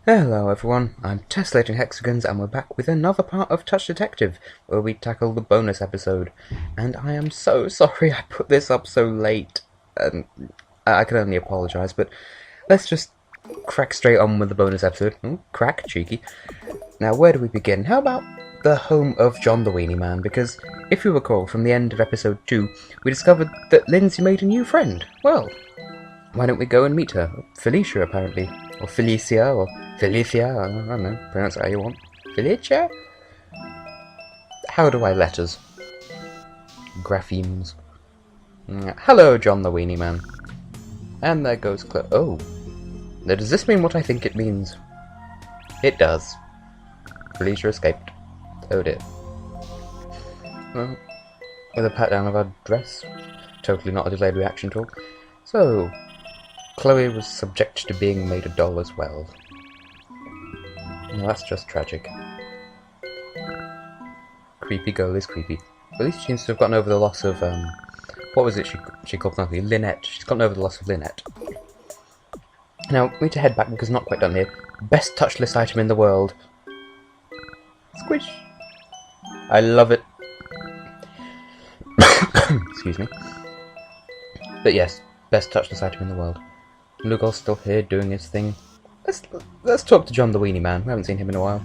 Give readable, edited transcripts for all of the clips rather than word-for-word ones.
Hello everyone, I'm Tessellating Hexagons and we're back with another part of Touch Detective, where we tackle the bonus episode. And I am so sorry I put this up so late, and I can only apologise, but let's just crack straight on with the bonus episode. Ooh, crack, cheeky. Now where do we begin? How about the home of John the Weenie Man? Because if you recall from the end of episode 2, we discovered that Lindsay made a new friend. Well, why don't we go and meet her? Felicia, apparently. Or Felicia, or Felicia, I don't know, pronounce it how you want. Felicia? How do I letters? Graphemes. Hello, John the Weenie Man. And there goes oh. Now, does this mean what I think it means? It does. Felicia escaped. Oh dear. Well, with a pat down of our dress. Totally not a delayed reaction talk. So, Chloe was subject to being made a doll as well. Well, that's just tragic. Creepy girl is creepy. At least she seems to have gotten over the loss of, what was it she called nothing? Lynette. She's gotten over the loss of Lynette. Now, we need to head back because not quite done here. Best touchless item in the world. Squish! I love it. Excuse me. But yes, best touchless item in the world. Lugal's still here doing his thing. Let's talk to John the Weenie Man. We haven't seen him in a while.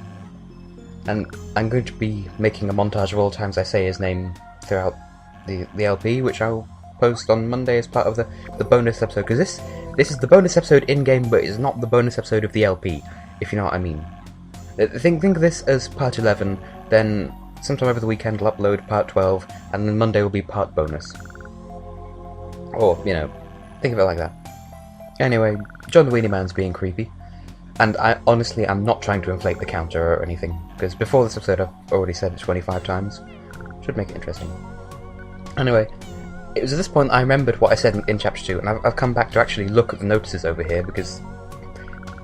And I'm going to be making a montage of all times I say his name throughout the LP, which I'll post on Monday as part of the bonus episode. Because this is the bonus episode in-game, but it's not the bonus episode of the LP, if you know what I mean. Think of this as part 11, then sometime over the weekend I'll upload part 12, and then Monday will be part bonus. Or, you know, think of it like that. Anyway, John the Weenie Man's being creepy. And I'm not trying to inflate the counter or anything, because before this episode I've already said it 25 times. Should make it interesting. Anyway, it was at this point I remembered what I said in Chapter 2, and I've come back to actually look at the notices over here, because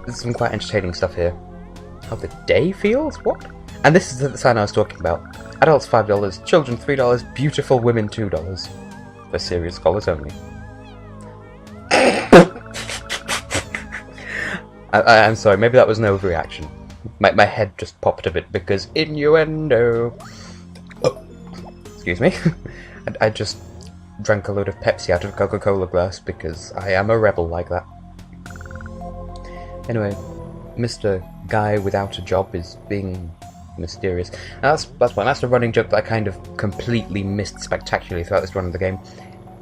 there's some quite entertaining stuff here. How the day feels? What? And this is the sign I was talking about. Adults $5, children $3, beautiful women $2. For serious scholars only. I'm sorry, maybe that was an overreaction. My head just popped a bit because innuendo. Oh, excuse me. I just drank a load of Pepsi out of a Coca-Cola glass because I am a rebel like that. Anyway, Mr. Guy without a job is being mysterious. Now that's fine. That's a running joke that I kind of completely missed spectacularly throughout this run of the game.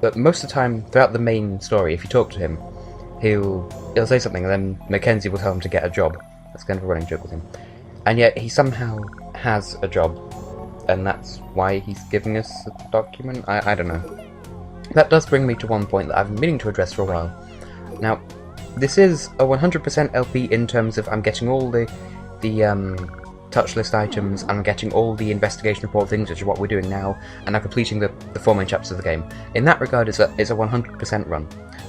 But most of the time, throughout the main story, if you talk to him, he'll say something, and then Mackenzie will tell him to get a job. That's kind of a running joke with him. And yet he somehow has a job, and that's why he's giving us a document? I don't know. That does bring me to one point that I've been meaning to address for a while. Now, this is a 100% LP in terms of I'm getting all the touch list items, and I'm getting all the investigation report things, which is what we're doing now, and I'm completing the 4 main chapters of the game. In that regard, it's a 100% run.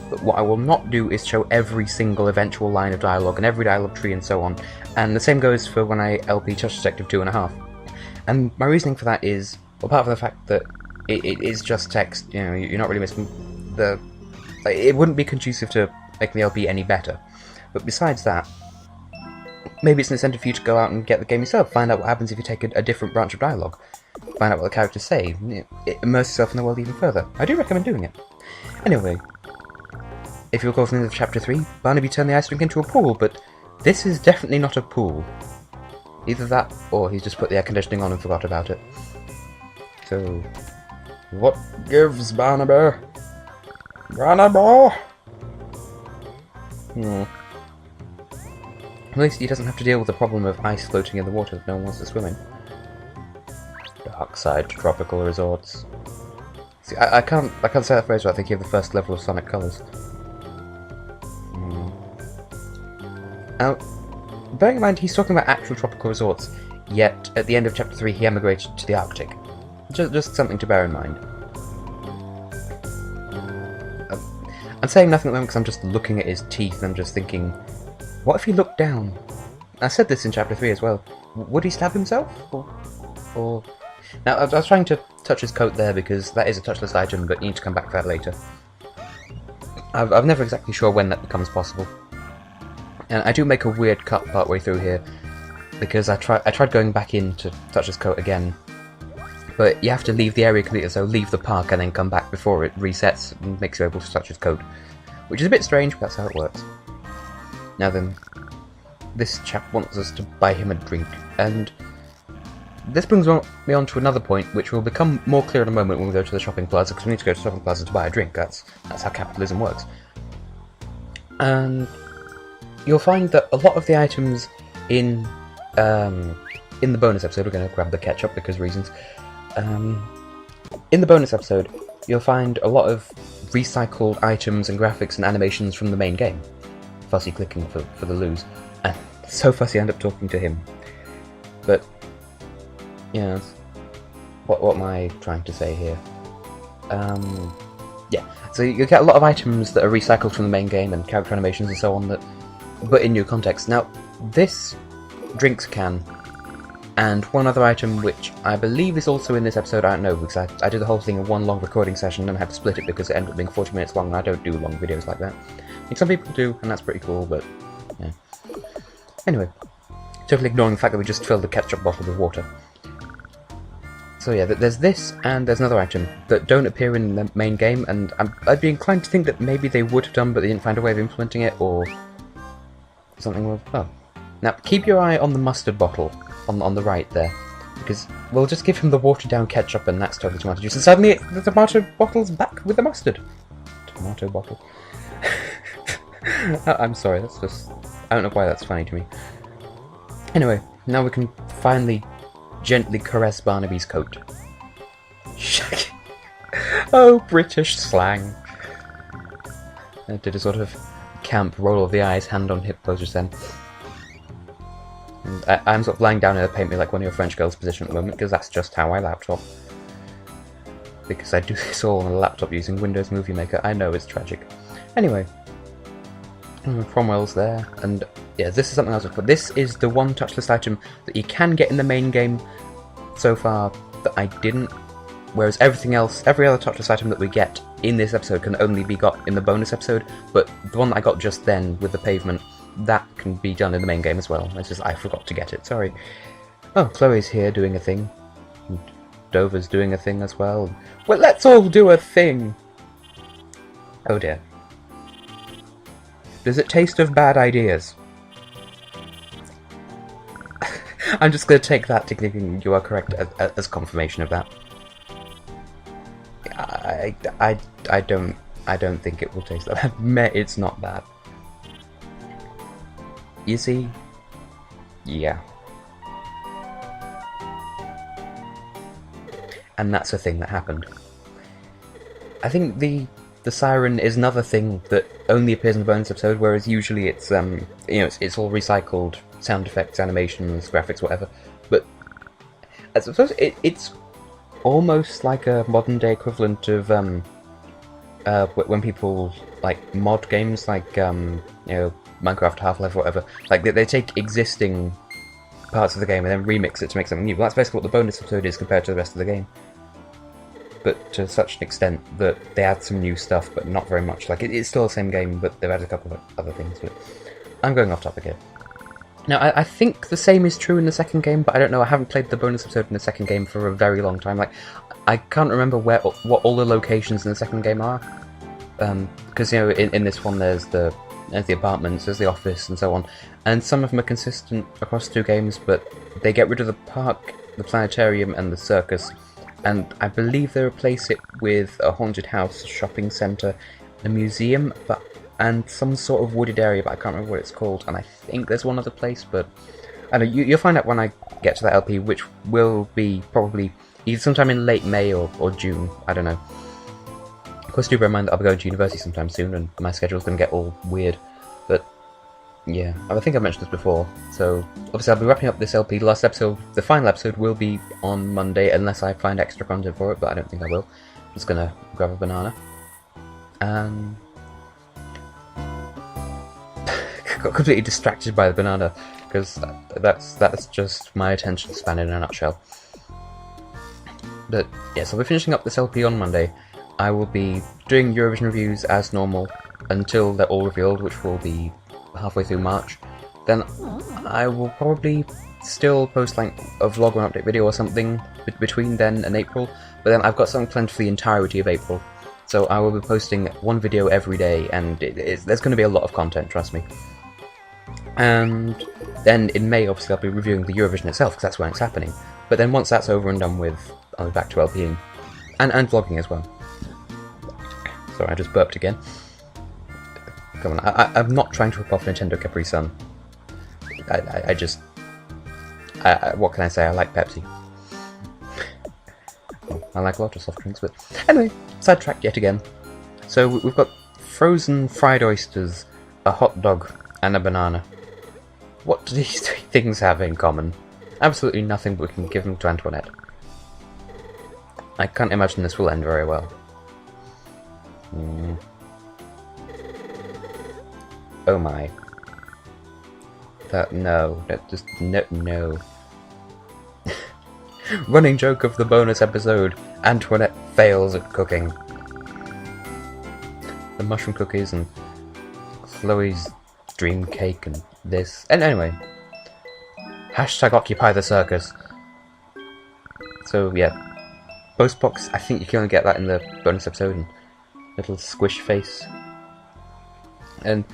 But what I will not do is show every single eventual line of dialogue and every dialogue tree and so on. And the same goes for when I LP Touch Detective 2.5. And my reasoning for that is, well, apart from the fact that it is just text, you know, you're not really missing the... it wouldn't be conducive to making the LP any better. But besides that, maybe it's an incentive for you to go out and get the game yourself, find out what happens if you take a different branch of dialogue, find out what the characters say, immerse yourself in the world even further. I do recommend doing it. Anyway, if you recall from the end of Chapter 3, Barnaby turned the ice rink into a pool, but this is definitely not a pool. Either that, or he's just put the air conditioning on and forgot about it. So, what gives, Barnaby? Barnaby! At least he doesn't have to deal with the problem of ice floating in the water that no one wants to swim in. Dark side to tropical resorts. See, I can't say that phrase without thinking of the first level of Sonic Colors. Now, bearing in mind he's talking about actual tropical resorts, yet at the end of Chapter 3 he emigrated to the Arctic. Just something to bear in mind. I'm saying nothing at the moment because I'm just looking at his teeth and I'm just thinking, what if he looked down? I said this in Chapter 3 as well. Would he stab himself? Or... Now, I was trying to touch his coat there because that is a touchless item, but you need to come back to that later. I'm never exactly sure when that becomes possible. And I do make a weird cut partway through here, because I tried going back into Touch's coat again, but you have to leave the area completely, so leave the park and then come back before it resets and makes you able to touch his coat. Which is a bit strange, but that's how it works. Now then, this chap wants us to buy him a drink, and this brings me on to another point, which will become more clear in a moment when we go to the shopping plaza, because we need to go to the shopping plaza to buy a drink. That's how capitalism works. And you'll find that a lot of the items in the bonus episode, we're going to grab the ketchup because reasons. In the bonus episode, you'll find a lot of recycled items and graphics and animations from the main game. Fussy clicking for the lose. And so fussy I end up talking to him. But, yeah, what am I trying to say here? Yeah, so you get a lot of items that are recycled from the main game and character animations and so on, but in new context. Now, this drinks can, and one other item which I believe is also in this episode, I don't know, because I did the whole thing in one long recording session and I had to split it because it ended up being 40 minutes long, and I don't do long videos like that. I mean, some people do, and that's pretty cool, but yeah. Anyway, totally ignoring the fact that we just filled the ketchup bottle with water. So yeah, there's this, and there's another item that don't appear in the main game, and I'd be inclined to think that maybe they would have done, but they didn't find a way of implementing it, or something with... Oh. Now, keep your eye on the mustard bottle on the right there, because we'll just give him the watered-down ketchup, and that's totally tomato juice, and suddenly the tomato bottle's back with the mustard. Tomato bottle. I'm sorry, that's just... I don't know why that's funny to me. Anyway, now we can finally gently caress Barnaby's coat. Oh, British slang. I did a sort of camp roll of the eyes, hand on hip pose just then. And I'm sort of lying down in a paint me like one of your French girls position at the moment, because that's just how I laptop. Because I do this all on a laptop using Windows Movie Maker. I know, it's tragic. Anyway. Cromwell's there, and yeah, this is something else. But this is the one touchless item that you can get in the main game so far that I didn't, whereas everything else, every other touchless item that we get in this episode can only be got in the bonus episode, but the one that I got just then with the pavement, that can be done in the main game as well. It's just I forgot to get it, sorry. Oh, Chloe's here doing a thing. And Dover's doing a thing as well. Well, let's all do a thing! Oh dear. Does it taste of bad ideas? I'm just going to take that to thinking you are correct as confirmation of that. I don't think it will taste that bad. It's not bad. You see? Yeah. And that's a thing that happened. I think the siren is another thing that only appears in the bonus episode, whereas usually it's it's all recycled sound effects, animations, graphics, whatever. But I suppose it's almost like a modern day equivalent of when people like mod games like Minecraft, Half-Life, whatever. Like they take existing parts of the game and then remix it to make something new. Well, that's basically what the bonus episode is compared to the rest of the game. But to such an extent that they add some new stuff, but not very much. Like, it's still the same game, but they've added a couple of other things to it. I'm going off topic here. Now, I think the same is true in the second game, but I don't know, I haven't played the bonus episode in the second game for a very long time. Like, I can't remember what all the locations in the second game are. Because, in this one there's the apartments, there's the office, and so on. And some of them are consistent across two games, but they get rid of the park, the planetarium, and the circus. And I believe they replace it with a haunted house, a shopping centre, a museum, and some sort of wooded area, but I can't remember what it's called. And I think there's one other place, but I don't know, you'll find out when I get to that LP, which will be probably either sometime in late May or June, I don't know. Of course, do bear in mind that I'll be going to university sometime soon, and my schedule's going to get all weird. But yeah, I think I mentioned this before, so obviously I'll be wrapping up this LP. The last episode, the final episode, will be on Monday, unless I find extra content for it, but I don't think I will. I'm just gonna grab a banana. Got completely distracted by the banana, because that's just my attention span in a nutshell. But yeah, so we're finishing up this LP on Monday. I will be doing Eurovision reviews as normal, until they're all revealed, which will be halfway through March, then I will probably still post like a vlog or an update video or something between then and April, but then I've got something planned for the entirety of April. So I will be posting one video every day, and there's going to be a lot of content, trust me. And then in May, obviously, I'll be reviewing the Eurovision itself, because that's when it's happening. But then once that's over and done with, I'll be back to LPing. And vlogging as well. Sorry, I just burped again. Come on, I'm not trying to rip off Nintendo Capri Sun. What can I say? I like Pepsi. Well, I like a lot of soft drinks, but anyway, sidetracked yet again. So we've got frozen fried oysters, a hot dog, and a banana. What do these three things have in common? Absolutely nothing, but we can give them to Antoinette. I can't imagine this will end very well. Oh my. No. No. Running joke of the bonus episode, Antoinette fails at cooking. The mushroom cookies and Chloe's dream cake and this. And anyway. Hashtag occupy the circus. So yeah. Boast box, I think you can only get that in the bonus episode. And little squish face. And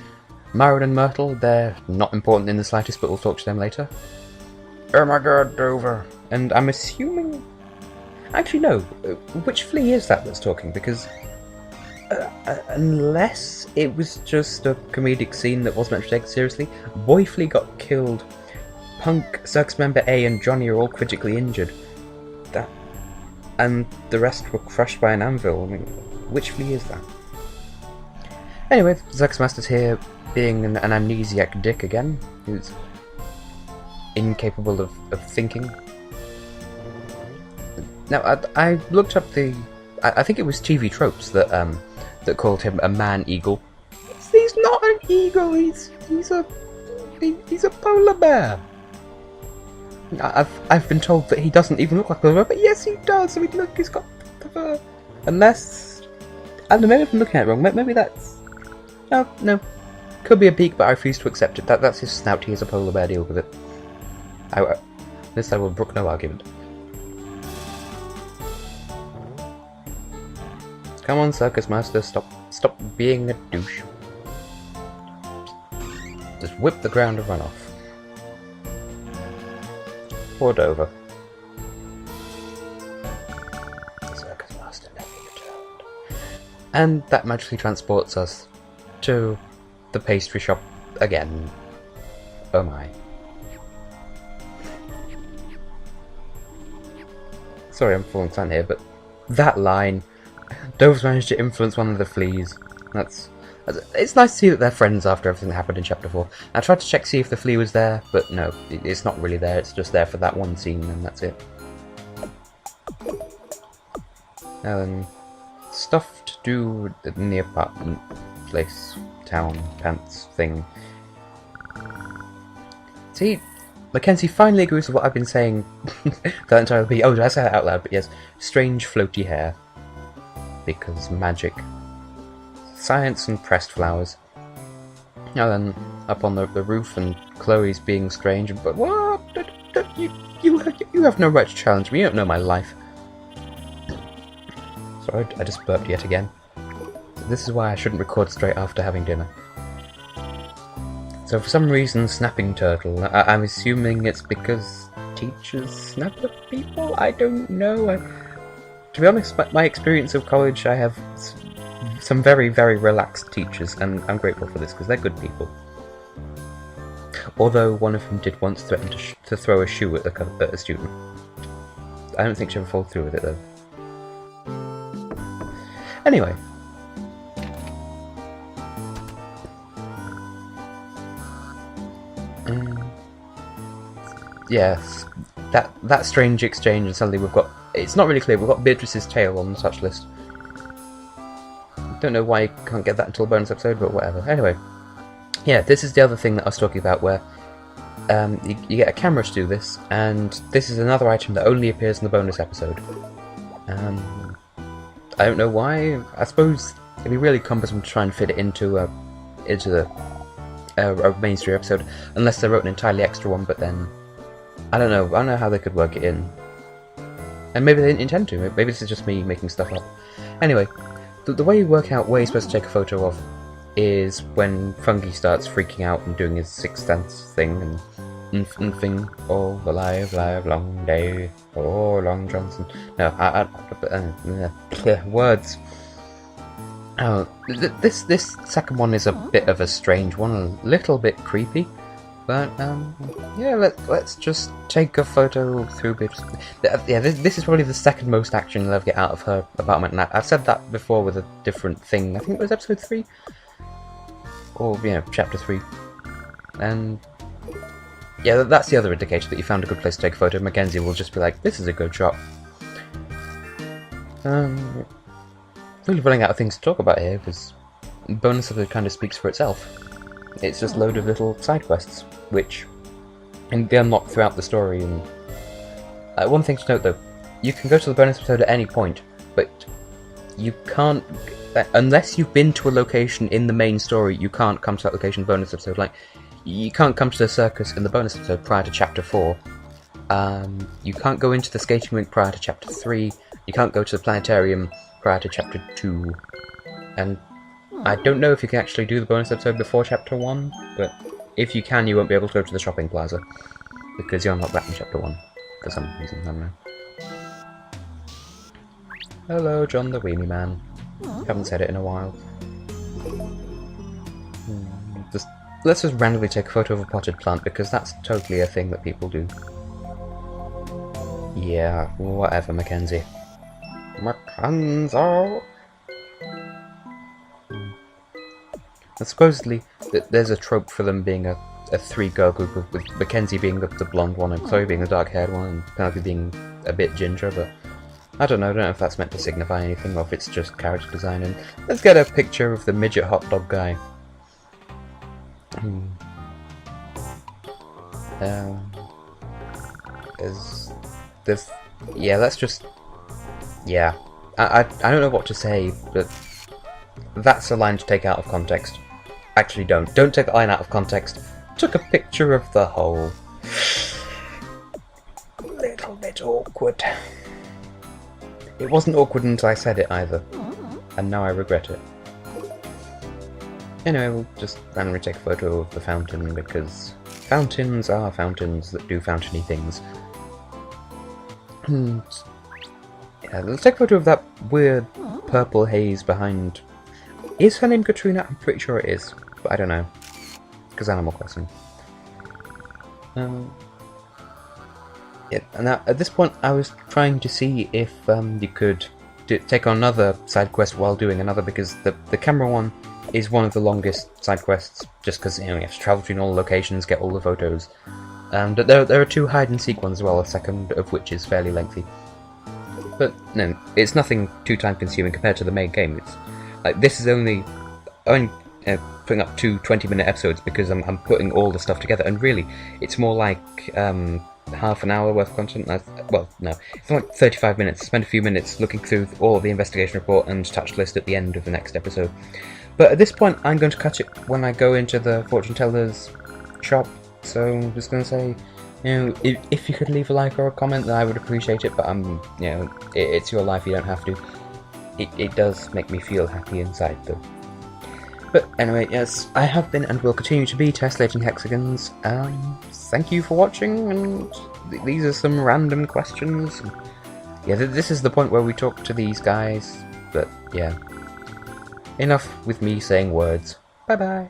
Myron and Myrtle, they're not important in the slightest, but we'll talk to them later. Oh my god, Dover. And I'm assuming... Actually, no. Which flea is that that's talking? Because... unless it was just a comedic scene that wasn't meant to be taken seriously, Boy Flea got killed. Punk, Cirque's member A and Johnny are all critically injured. And the rest were crushed by an anvil. I mean, which flea is that? Anyway, Cirque's Master's here, being an amnesiac dick again, who's incapable of thinking. Now, I looked up the... I think it was TV Tropes that that called him a man-eagle. He's not an eagle, he's a polar bear. I've been told that he doesn't even look like a polar bear, but yes he does. I mean, look, he's got the fur. Unless... I don't know, maybe I'm looking at it wrong. Maybe that's... No. Could be a beak, but I refuse to accept it. That's his snout. He is a polar bear, deal with it. This I will brook no argument. Come on, Circus Master, stop being a douche. Just whip the ground and run off. Poor Dover. The Circus Master never returned. And that magically transports us to the pastry shop again. Oh my. Sorry, I'm falling silent here, but that line... Dove's managed to influence one of the fleas. It's nice to see that they're friends after everything that happened in Chapter 4. I tried to check to see if the flea was there, but no, it's not really there. It's just there for that one scene, and that's it. Stuff to do in the apartment place, town, pants thing. See, Mackenzie finally agrees with what I've been saying that entire week. Oh, did I say that out loud? But yes, strange floaty hair. Because magic. Science and pressed flowers. Now then, up on the roof, and Chloe's being strange, but what? You have no right to challenge me, you don't know my life. Sorry, I just burped yet again. This is why I shouldn't record straight after having dinner. So for some reason, snapping turtle. I'm assuming it's because teachers snap at people? I don't know. To be honest, my experience of college, I have some very, very relaxed teachers, and I'm grateful for this, because they're good people. Although one of them did once threaten to throw a shoe at a student. I don't think she ever followed through with it, though. Anyway. Yes, that strange exchange, and suddenly we've got... It's not really clear, we've got Beatrice's tail on the touch list. Don't know why you can't get that until the bonus episode, but whatever. Anyway, yeah, this is the other thing that I was talking about, where you get a camera to do this, and this is another item that only appears in the bonus episode. I don't know why. I suppose it'd be really cumbersome to try and fit it into the a main story episode, unless they wrote an entirely extra one. But then I don't know how they could work it in, and maybe they didn't intend to. Maybe this is just me making stuff up. Anyway, the way you work out where you're supposed to take a photo of is when Fungi starts freaking out and doing his sixth sense thing and thing, all alive, live, long day, oh, Long Johnson. No, words. Oh, this second one is a bit of a strange one, a little bit creepy, but yeah, let's just take a photo through bits. Yeah, this is probably the second most action you'll ever get out of her apartment. And I've said that before with a different thing. I think it was episode 3, or chapter 3, and yeah, that's the other indicator that you found a good place to take a photo. Mackenzie will just be like, "This is a good shot." Really running out of things to talk about here, because bonus episode kind of speaks for itself. It's just a load of little side quests, which can be unlocked throughout the story. And one thing to note though, you can go to the bonus episode at any point, but you can't, unless you've been to a location in the main story, you can't come to that location bonus episode. Like, you can't come to the circus in the bonus episode prior to chapter 4. You can't go into the skating rink prior to chapter 3. You can't go to the planetarium prior to chapter 2. And I don't know if you can actually do the bonus episode before chapter 1, but if you can, you won't be able to go to the shopping plaza, because you unlock that in chapter 1, for some reason, I don't know. Hello, John the Weenie Man. Haven't said it in a while. Let's just randomly take a photo of a potted plant, because that's totally a thing that people do. Yeah, whatever, Mackenzie. Mackenzie! And supposedly, there's a trope for them being a 3-girl group, with Mackenzie being the blonde one, and Chloe being the dark-haired one, and Penelope being a bit ginger, but I don't know if that's meant to signify anything, or if it's just character design. And let's get a picture of the midget hot dog guy. Yeah, let's just... Yeah. I don't know what to say, but that's a line to take out of context. Actually, don't. Don't take the line out of context. Took a picture of the hole. Little bit awkward. It wasn't awkward until I said it either. And now I regret it. Anyway, we'll just randomly take a photo of the fountain, because fountains are fountains that do fountainy things. Yeah, let's take a photo of that weird purple haze behind... Is her name Katrina? I'm pretty sure it is, but I don't know. Because Animal Crossing. Yeah, and now, at this point I was trying to see if you could take on another side quest while doing another, because the camera one is one of the longest side quests, just because you have to travel between all the locations, get all the photos. But there are 2 hide-and-seek ones as well, a second of which is fairly lengthy. But no, it's nothing too time-consuming compared to the main game. It's like, this is only putting up 2 20-minute episodes because I'm putting all the stuff together, and really, it's more like half an hour worth of content. Well, no, it's like 35 minutes. Spend a few minutes looking through all of the investigation report and touch list at the end of the next episode. But at this point, I'm going to cut it when I go into the fortune teller's shop. So I'm just going to say, if you could leave a like or a comment, then I would appreciate it. But it's your life; you don't have to. It does make me feel happy inside, though. But anyway, yes, I have been and will continue to be Tessellating Hexagons. Thank you for watching, and these are some random questions. Yeah, this is the point where we talk to these guys. But yeah, enough with me saying words. Bye bye.